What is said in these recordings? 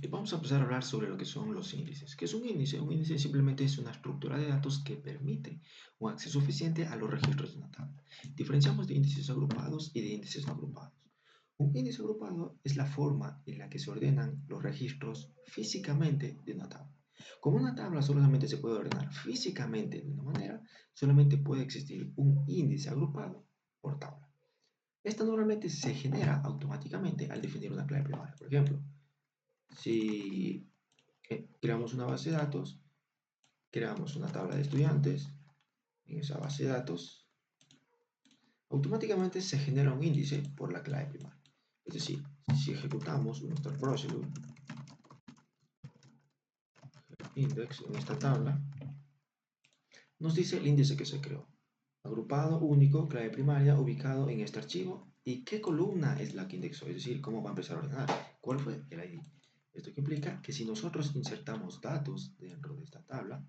Vamos a empezar a hablar sobre lo que son los índices. ¿Qué es un índice? Un índice simplemente es una estructura de datos que permite un acceso eficiente a los registros de una tabla. Diferenciamos de índices agrupados y de índices no agrupados. Un índice agrupado es la forma en la que se ordenan los registros físicamente de una tabla. Como una tabla solamente se puede ordenar físicamente de una manera, solamente puede existir un índice agrupado por tabla. Esta normalmente se genera automáticamente al definir una clave primaria. Por ejemplo, si creamos una base de datos, creamos una tabla de estudiantes, en esa base de datos automáticamente se genera un índice por la clave primaria. Es decir, si ejecutamos nuestra procedure index en esta tabla, nos dice el índice que se creó. Agrupado, único, clave primaria, ubicado en este archivo y qué columna es la que indexó, es decir, cómo va a empezar a ordenar, cuál fue el ID. Esto que implica que si nosotros insertamos datos dentro de esta tabla,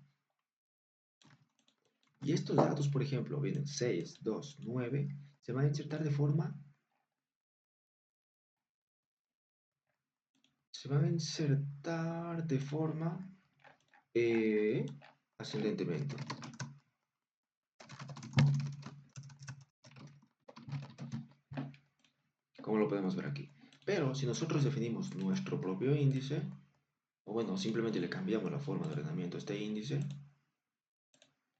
y estos datos, por ejemplo, vienen 6, 2, 9, se van a insertar de forma, se van a insertar de forma ascendentemente. Como lo podemos ver aquí. Pero si nosotros definimos nuestro propio índice, o bueno, simplemente le cambiamos la forma de ordenamiento a este índice,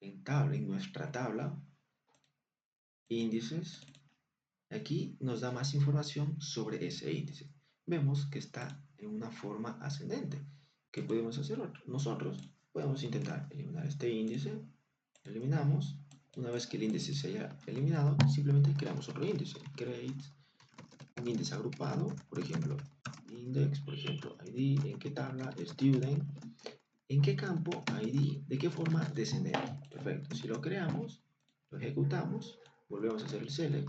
en nuestra tabla, índices, aquí nos da más información sobre ese índice. Vemos que está en una forma ascendente. ¿Qué podemos hacer nosotros? Podemos intentar eliminar este índice, eliminamos. Una vez que el índice se haya eliminado, simplemente creamos otro índice. Create un índice agrupado, por ejemplo, index, por ejemplo, ID, en qué tabla, student, en qué campo, ID, de qué forma descendente. Perfecto, si lo creamos, lo ejecutamos, volvemos a hacer el select,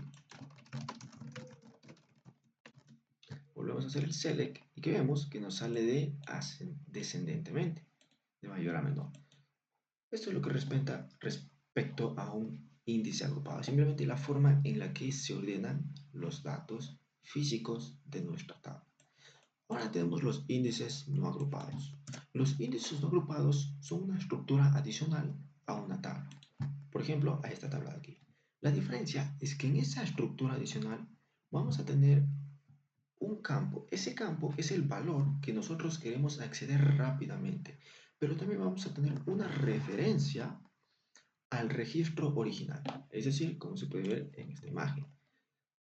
volvemos a hacer el select y que vemos que nos sale de descendentemente, de mayor a menor. Esto es lo que respecto a un índice agrupado, simplemente la forma en la que se ordenan los datos físicos de nuestra tabla. Ahora tenemos los índices no agrupados. Los índices no agrupados son una estructura adicional a una tabla. Por ejemplo, a esta tabla de aquí. La diferencia es que en esa estructura adicional vamos a tener un campo. Ese campo es el valor que nosotros queremos acceder rápidamente. Pero también vamos a tener una referencia al registro original. Es decir, como se puede ver en esta imagen.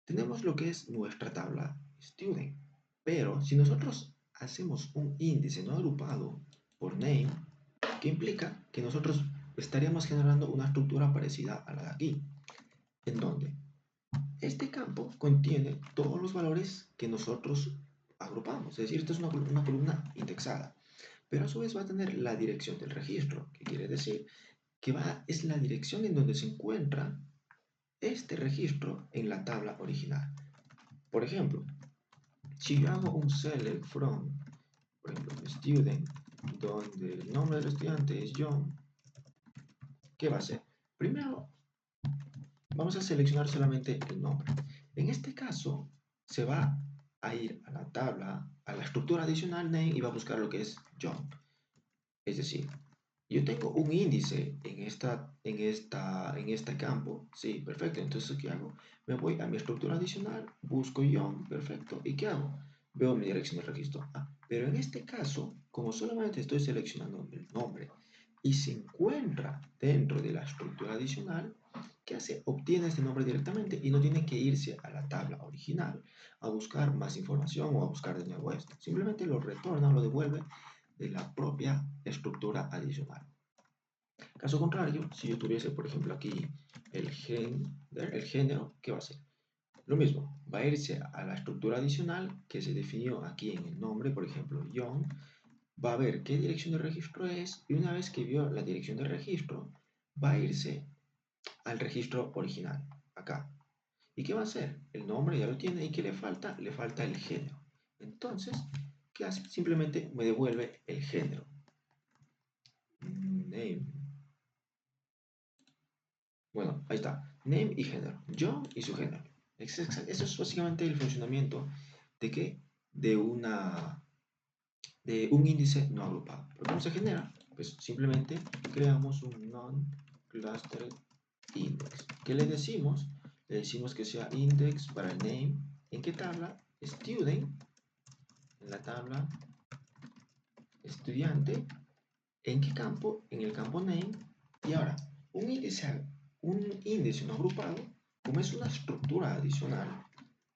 Tenemos lo que es nuestra tabla student. Pero si nosotros hacemos un índice no agrupado por name, que implica que nosotros estaríamos generando una estructura parecida a la de aquí, en donde este campo contiene todos los valores que nosotros agrupamos, es decir, esta es una columna indexada, pero a su vez va a tener la dirección del registro, que quiere decir que es la dirección en donde se encuentra este registro en la tabla original. Por ejemplo, si yo hago un select from, por ejemplo, student, donde el nombre del estudiante es John, ¿qué va a hacer? Primero, vamos a seleccionar solamente el nombre. En este caso, se va a ir a la tabla, a la estructura adicional name y va a buscar lo que es John. Es decir, yo tengo un índice en este campo. Sí, perfecto. Entonces, ¿qué hago? Me voy a mi estructura adicional, busco John, perfecto. ¿Y qué hago? Veo mi dirección de registro. Pero en este caso, como solamente estoy seleccionando el nombre y se encuentra dentro de la estructura adicional, ¿qué hace? Obtiene este nombre directamente y no tiene que irse a la tabla original a buscar más información o a buscar de nuevo esto. Simplemente lo retorna o lo devuelve de la propia estructura adicional. Caso contrario, si yo tuviese, por ejemplo, aquí el género, ¿qué va a hacer? Lo mismo, va a irse a la estructura adicional que se definió aquí en el nombre, por ejemplo, Young, va a ver qué dirección de registro es y una vez que vio la dirección de registro, va a irse al registro original, acá. ¿Y qué va a hacer? El nombre ya lo tiene y ¿qué le falta? Le falta el género. Entonces, ¿qué hace? Simplemente me devuelve el género. Name. Bueno, ahí está. Name y género. John y su género. Eso es básicamente el funcionamiento de que de una de un índice no agrupado. ¿Pero cómo se genera? Pues simplemente creamos un non-clustered index. ¿Qué le decimos? Le decimos que sea index para el name. ¿En qué tabla? Student. En la tabla estudiante. ¿En qué campo? En el campo name. Y ahora, un índice no agrupado, como es una estructura adicional,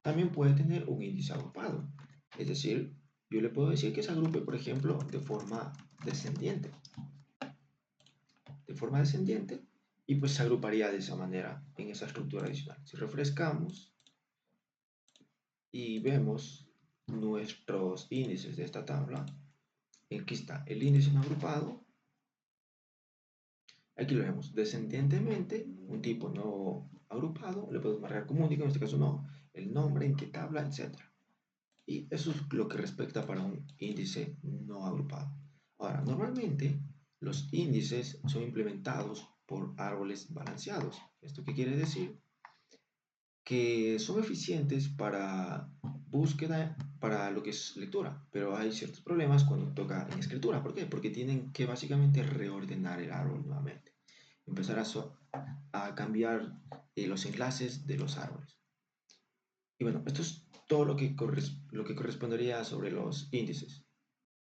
también puede tener un índice agrupado. Es decir, yo le puedo decir que se agrupe, por ejemplo, de forma descendiente. De forma descendiente, y pues se agruparía de esa manera en esa estructura adicional. Si refrescamos y vemos nuestros índices de esta tabla, aquí está el índice no agrupado. Aquí lo vemos descendientemente, un tipo no agrupado, le podemos marcar como único, en este caso no, el nombre, en qué tabla, etcétera. Y eso es lo que respecta para un índice no agrupado. Ahora, normalmente los índices son implementados por árboles balanceados. ¿Esto qué quiere decir? Que son eficientes para búsqueda, para lo que es lectura, pero hay ciertos problemas cuando toca en escritura. ¿Por qué? Porque tienen que básicamente reordenar el árbol nuevamente, empezar a cambiar los enlaces de los árboles. Y bueno, esto es todo lo que correspondería sobre los índices.